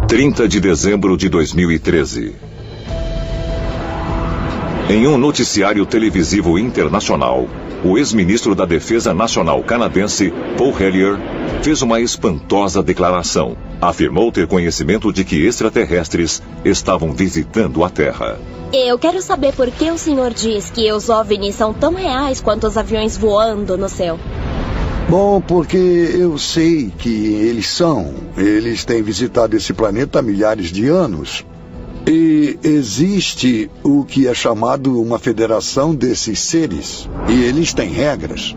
30 de dezembro de 2013. Em um noticiário televisivo internacional, o ex-ministro da Defesa Nacional canadense, Paul Hellyer, fez uma espantosa declaração. Afirmou ter conhecimento de que extraterrestres estavam visitando a Terra. Eu quero saber por que o senhor diz que os OVNIs são tão reais quanto os aviões voando no céu. Bom, porque eu sei que eles são. Eles têm visitado esse planeta há milhares de anos. E existe o que é chamado uma federação desses seres. E eles têm regras.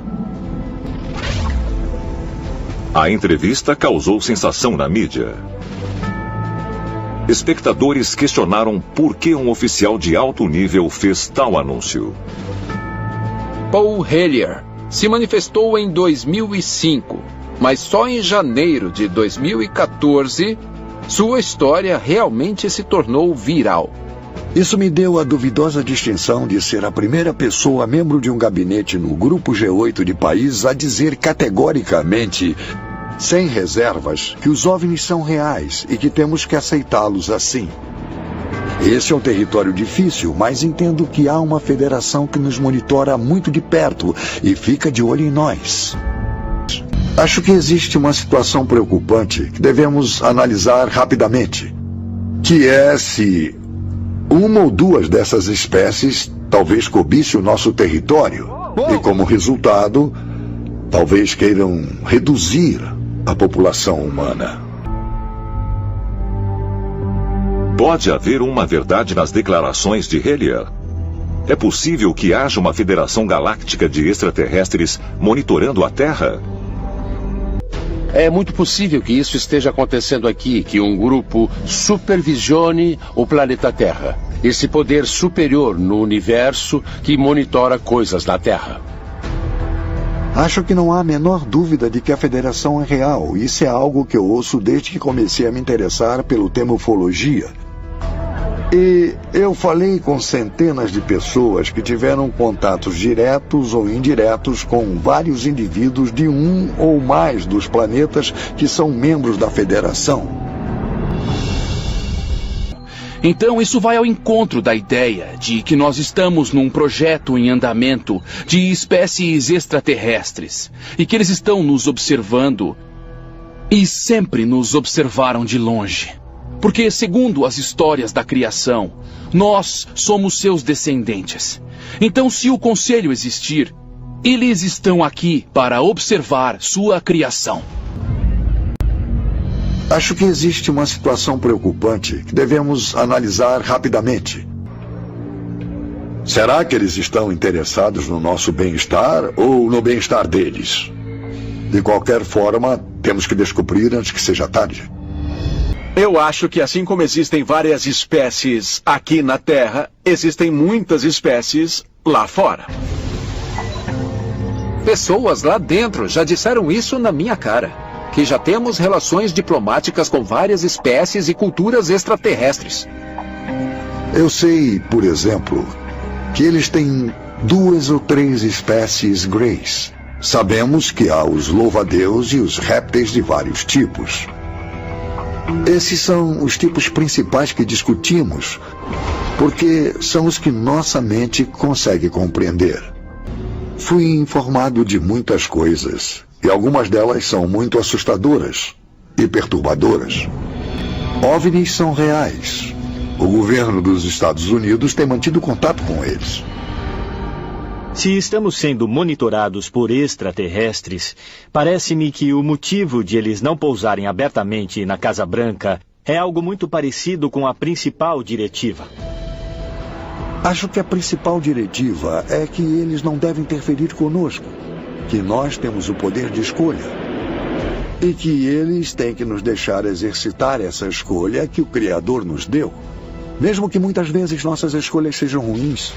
A entrevista causou sensação na mídia. Espectadores questionaram por que um oficial de alto nível fez tal anúncio. Paul Hellyer se manifestou em 2005, mas só em janeiro de 2014, sua história realmente se tornou viral. Isso me deu a duvidosa distinção de ser a primeira pessoa membro de um gabinete no Grupo G8 de países a dizer categoricamente, sem reservas, que os OVNIs são reais e que temos que aceitá-los assim. Esse é um território difícil, mas entendo que há uma federação que nos monitora muito de perto e fica de olho em nós. Acho que existe uma situação preocupante que devemos analisar rapidamente, que é se uma ou duas dessas espécies talvez cobice o nosso território e, como resultado, talvez queiram reduzir a população humana. Pode haver uma verdade nas declarações de Hellyer? É possível que haja uma federação galáctica de extraterrestres monitorando a Terra? É muito possível que isso esteja acontecendo aqui, que um grupo supervisione o planeta Terra. Esse poder superior no universo que monitora coisas da Terra. Acho que não há a menor dúvida de que a federação é real. Isso é algo que eu ouço desde que comecei a me interessar pelo tema ufologia. E eu falei com centenas de pessoas que tiveram contatos diretos ou indiretos com vários indivíduos de um ou mais dos planetas que são membros da federação. Então isso vai ao encontro da ideia de que nós estamos num projeto em andamento de espécies extraterrestres e que eles estão nos observando e sempre nos observaram de longe. Porque, segundo as histórias da criação, nós somos seus descendentes. Então, se o conselho existir, eles estão aqui para observar sua criação. Acho que existe uma situação preocupante que devemos analisar rapidamente. Será que eles estão interessados no nosso bem-estar ou no bem-estar deles? De qualquer forma, temos que descobrir antes que seja tarde. Eu acho que assim como existem várias espécies aqui na Terra, existem muitas espécies lá fora. Pessoas lá dentro já disseram isso na minha cara. Que já temos relações diplomáticas com várias espécies e culturas extraterrestres. Eu sei, por exemplo, que eles têm 2 ou 3 espécies greys. Sabemos que há os louva-a-Deus e os répteis de vários tipos. Esses são os tipos principais que discutimos, porque são os que nossa mente consegue compreender. Fui informado de muitas coisas, e algumas delas são muito assustadoras e perturbadoras. OVNIs são reais. O governo dos Estados Unidos tem mantido contato com eles. Se estamos sendo monitorados por extraterrestres, parece-me que o motivo de eles não pousarem abertamente na Casa Branca é algo muito parecido com a principal diretiva. Acho que a principal diretiva é que eles não devem interferir conosco, que nós temos o poder de escolha e que eles têm que nos deixar exercitar essa escolha que o Criador nos deu, mesmo que muitas vezes nossas escolhas sejam ruins.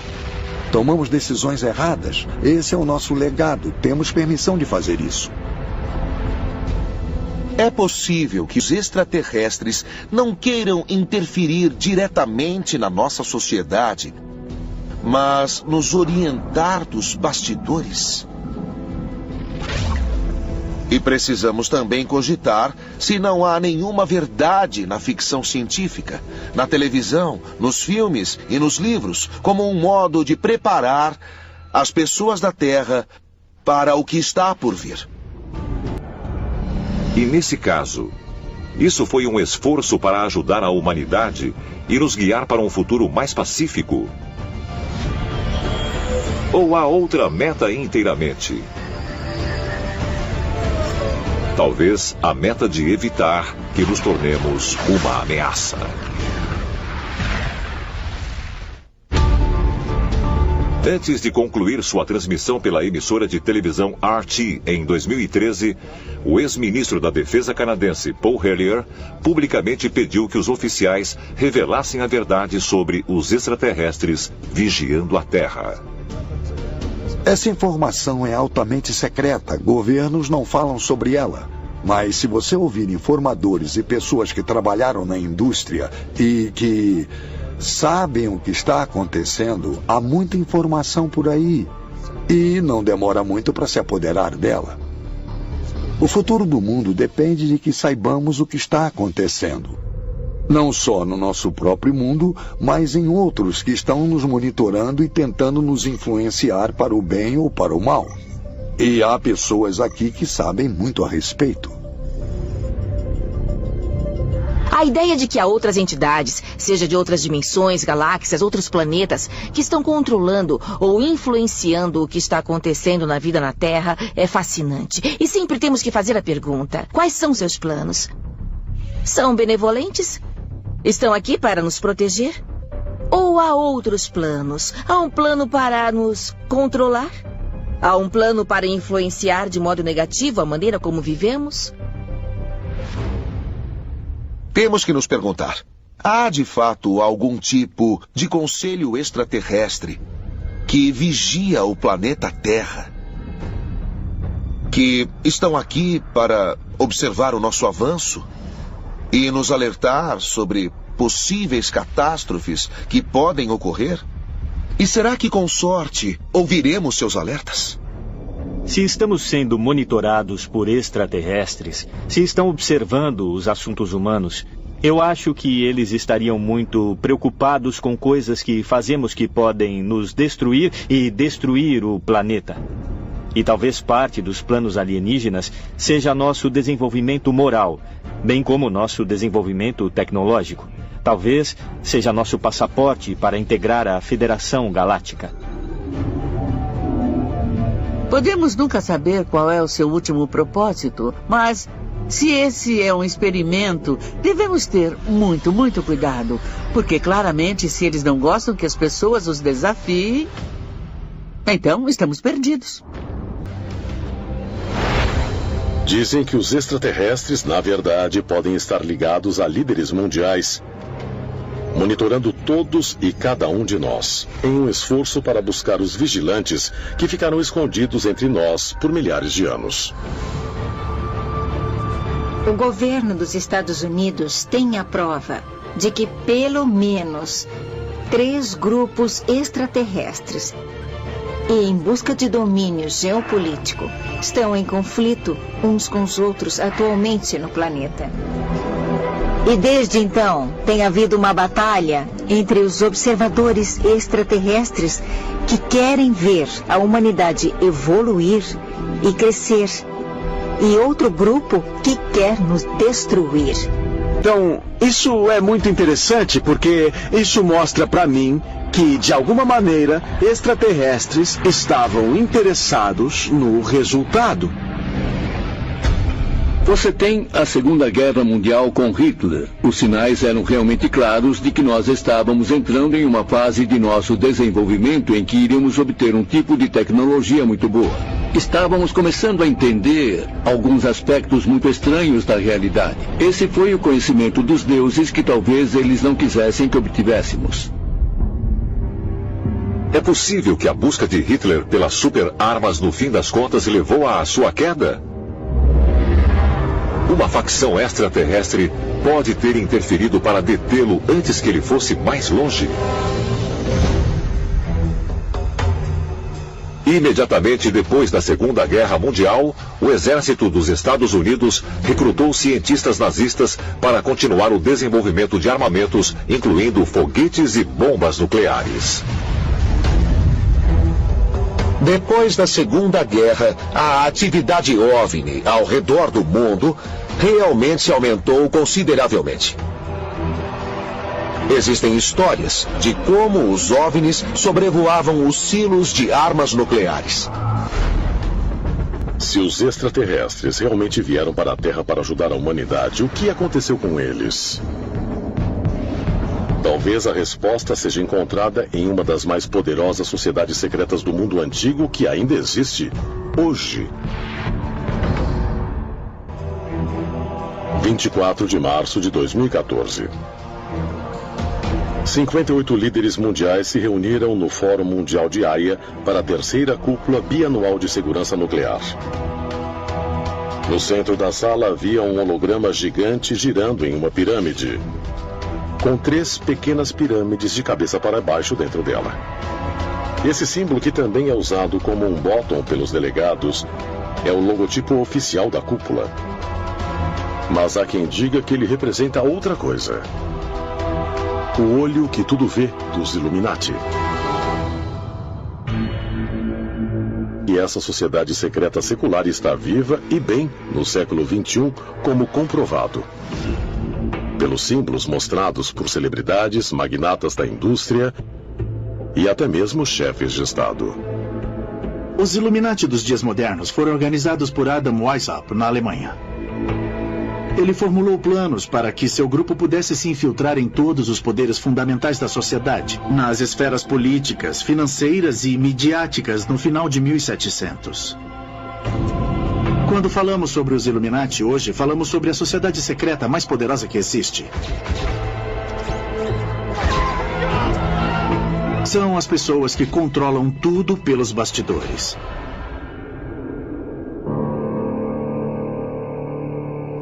Tomamos decisões erradas. Esse é o nosso legado. Temos permissão de fazer isso. É possível que os extraterrestres não queiram interferir diretamente na nossa sociedade, mas nos orientar dos bastidores. E precisamos também cogitar se não há nenhuma verdade na ficção científica, na televisão, nos filmes e nos livros, como um modo de preparar as pessoas da Terra para o que está por vir. E nesse caso, isso foi um esforço para ajudar a humanidade e nos guiar para um futuro mais pacífico? Ou há outra meta inteiramente? Talvez a meta de evitar que nos tornemos uma ameaça. Antes de concluir sua transmissão pela emissora de televisão RT em 2013, o ex-ministro da Defesa canadense Paul Hellyer publicamente pediu que os oficiais revelassem a verdade sobre os extraterrestres vigiando a Terra. Essa informação é altamente secreta. Governos não falam sobre ela. Mas se você ouvir informadores e pessoas que trabalharam na indústria e que sabem o que está acontecendo, há muita informação por aí. E não demora muito para se apoderar dela. O futuro do mundo depende de que saibamos o que está acontecendo. Não só no nosso próprio mundo, mas em outros que estão nos monitorando e tentando nos influenciar para o bem ou para o mal. E há pessoas aqui que sabem muito a respeito. A ideia de que há outras entidades, seja de outras dimensões, galáxias, outros planetas, que estão controlando ou influenciando o que está acontecendo na vida na Terra é fascinante. E sempre temos que fazer a pergunta: quais são seus planos? São benevolentes? Estão aqui para nos proteger? Ou há outros planos? Há um plano para nos controlar? Há um plano para influenciar de modo negativo a maneira como vivemos? Temos que nos perguntar: há de fato algum tipo de conselho extraterrestre que vigia o planeta Terra? Que estão aqui para observar o nosso avanço e nos alertar sobre possíveis catástrofes que podem ocorrer? E será que, com sorte, ouviremos seus alertas? Se estamos sendo monitorados por extraterrestres, se estão observando os assuntos humanos, eu acho que eles estariam muito preocupados com coisas que fazemos que podem nos destruir e destruir o planeta. E talvez parte dos planos alienígenas seja nosso desenvolvimento moral, bem como nosso desenvolvimento tecnológico. Talvez seja nosso passaporte para integrar a Federação Galáctica. Podemos nunca saber qual é o seu último propósito, mas se esse é um experimento, devemos ter muito, muito cuidado. Porque claramente, se eles não gostam que as pessoas os desafiem, então estamos perdidos. Dizem que os extraterrestres, na verdade, podem estar ligados a líderes mundiais, monitorando todos e cada um de nós, em um esforço para buscar os vigilantes que ficaram escondidos entre nós por milhares de anos. O governo dos Estados Unidos tem a prova de que pelo menos 3 grupos extraterrestres e em busca de domínio geopolítico estão em conflito uns com os outros atualmente no planeta. E desde então tem havido uma batalha entre os observadores extraterrestres que querem ver a humanidade evoluir e crescer, e outro grupo que quer nos destruir. Então, isso é muito interessante porque isso mostra para mim que, de alguma maneira, extraterrestres estavam interessados no resultado. Você tem a Segunda Guerra Mundial com Hitler. Os sinais eram realmente claros de que nós estávamos entrando em uma fase de nosso desenvolvimento em que iríamos obter um tipo de tecnologia muito boa. Estávamos começando a entender alguns aspectos muito estranhos da realidade. Esse foi o conhecimento dos deuses que talvez eles não quisessem que obtivéssemos. É possível que a busca de Hitler pelas super-armas no fim das contas levou à sua queda? Uma facção extraterrestre pode ter interferido para detê-lo antes que ele fosse mais longe? Imediatamente depois da Segunda Guerra Mundial, o exército dos Estados Unidos recrutou cientistas nazistas para continuar o desenvolvimento de armamentos, incluindo foguetes e bombas nucleares. Depois da Segunda Guerra, a atividade OVNI ao redor do mundo realmente aumentou consideravelmente. Existem histórias de como os OVNIs sobrevoavam os silos de armas nucleares. Se os extraterrestres realmente vieram para a Terra para ajudar a humanidade, o que aconteceu com eles? Talvez a resposta seja encontrada em uma das mais poderosas sociedades secretas do mundo antigo que ainda existe hoje. 24 de março de 2014. 58 líderes mundiais se reuniram no Fórum Mundial de Haia para a terceira cúpula bianual de segurança nuclear. No centro da sala havia um holograma gigante girando em uma pirâmide, com 3 pequenas pirâmides de cabeça para baixo dentro dela. Esse símbolo, que também é usado como um bottom pelos delegados, é o logotipo oficial da cúpula. Mas há quem diga que ele representa outra coisa. O olho que tudo vê dos Illuminati. E essa sociedade secreta secular está viva e bem no século XXI, como comprovado pelos símbolos mostrados por celebridades, magnatas da indústria e até mesmo chefes de Estado. Os Illuminati dos dias modernos foram organizados por Adam Weishaupt na Alemanha. Ele formulou planos para que seu grupo pudesse se infiltrar em todos os poderes fundamentais da sociedade, nas esferas políticas, financeiras e midiáticas no final de 1700. Quando falamos sobre os Illuminati hoje, falamos sobre a sociedade secreta mais poderosa que existe. São as pessoas que controlam tudo pelos bastidores.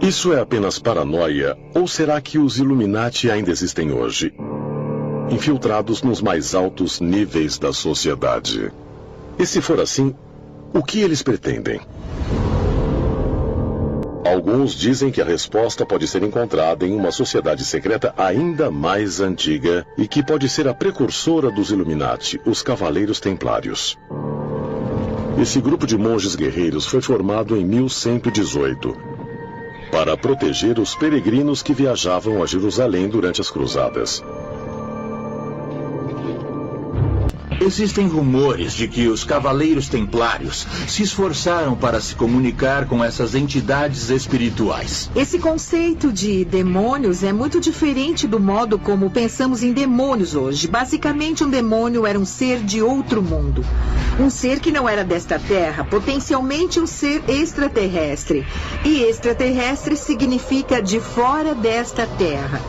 Isso é apenas paranoia, ou será que os Illuminati ainda existem hoje, infiltrados nos mais altos níveis da sociedade? E se for assim, o que eles pretendem? Alguns dizem que a resposta pode ser encontrada em uma sociedade secreta ainda mais antiga e que pode ser a precursora dos Illuminati, os Cavaleiros Templários. Esse grupo de monges guerreiros foi formado em 1118 para proteger os peregrinos que viajavam a Jerusalém durante as cruzadas. Existem rumores de que os Cavaleiros Templários se esforçaram para se comunicar com essas entidades espirituais. Esse conceito de demônios é muito diferente do modo como pensamos em demônios hoje. Basicamente, um demônio era um ser de outro mundo. Um ser que não era desta terra, potencialmente um ser extraterrestre. E extraterrestre significa de fora desta terra.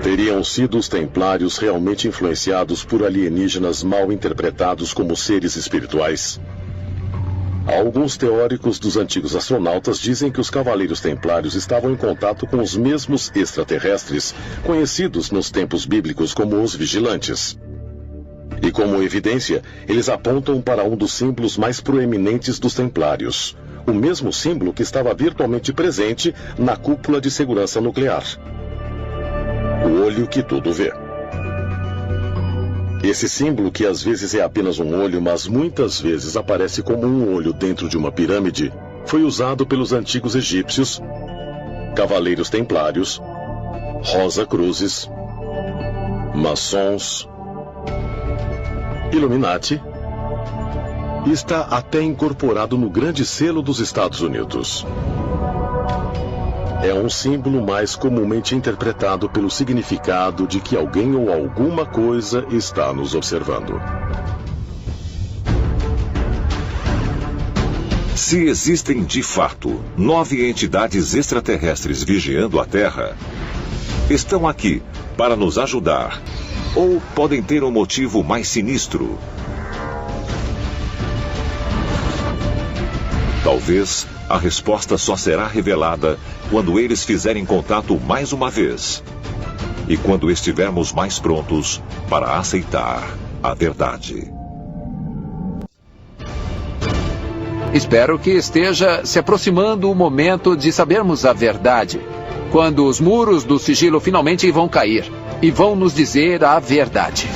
Teriam sido os templários realmente influenciados por alienígenas mal interpretados como seres espirituais? Alguns teóricos dos antigos astronautas dizem que os Cavaleiros Templários estavam em contato com os mesmos extraterrestres, conhecidos nos tempos bíblicos como os Vigilantes. E como evidência, eles apontam para um dos símbolos mais proeminentes dos Templários, o mesmo símbolo que estava virtualmente presente na cúpula de segurança nuclear. O olho que tudo vê. Esse símbolo, que às vezes é apenas um olho, mas muitas vezes aparece como um olho dentro de uma pirâmide, foi usado pelos antigos egípcios, Cavaleiros Templários, Rosa-Cruzes, Maçons, Illuminati, e está até incorporado no Grande Selo dos Estados Unidos. É um símbolo mais comumente interpretado pelo significado de que alguém ou alguma coisa está nos observando. Se existem de fato 9 entidades extraterrestres vigiando a Terra, estão aqui para nos ajudar, ou podem ter um motivo mais sinistro. Talvez a resposta só será revelada quando eles fizerem contato mais uma vez. e quando estivermos mais prontos para aceitar a verdade. Espero que esteja se aproximando o momento de sabermos a verdade, quando os muros do sigilo finalmente vão cair e vão nos dizer a verdade.